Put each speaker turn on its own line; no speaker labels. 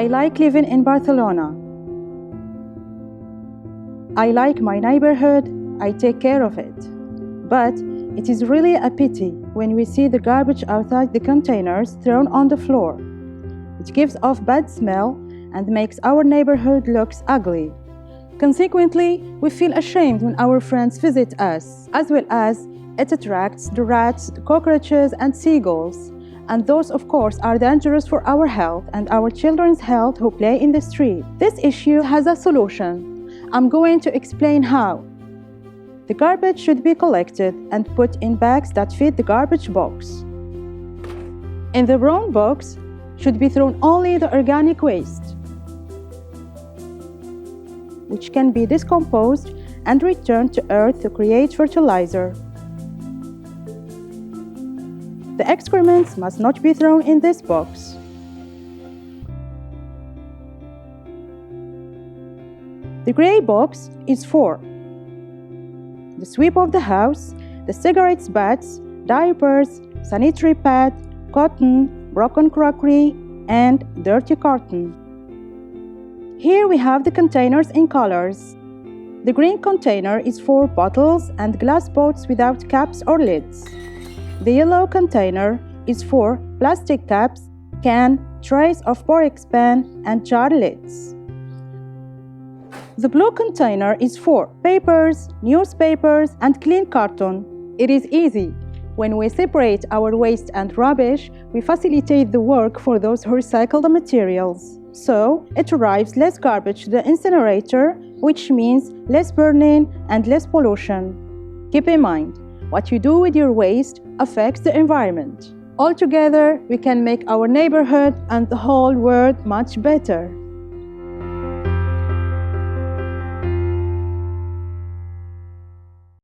I like living in Barcelona. I like my neighborhood, I take care of it. But it is really a pity when we see the garbage outside the containers thrown on the floor. It gives off bad smell and makes our neighborhood looks ugly. Consequently, we feel ashamed when our friends visit us, as well as it attracts the rats, the cockroaches, and seagulls. And those, of course, are dangerous for our health and our children's health who play in the street. This issue has a solution. I'm going to explain how. The garbage should be collected and put in bags that fit the garbage box. In the brown box should be thrown only the organic waste, which can be decomposed and returned to earth to create fertilizer. The excrements must not be thrown in this box. The gray box is for the sweep of the house, the cigarettes butts, diapers, sanitary pad, cotton, broken crockery, and dirty carton. Here we have the containers in colors. The green container is for bottles and glass pots without caps or lids. The yellow container is for plastic caps, can, trays of Porix pen, and jar lids. The blue container is for papers, newspapers, and clean carton. It is easy. When we separate our waste and rubbish, we facilitate the work for those who recycle the materials. So, it arrives less garbage to the incinerator, which means less burning and less pollution. Keep in mind, what you do with your waste affects the environment. Altogether, we can make our neighborhood and the whole world much better.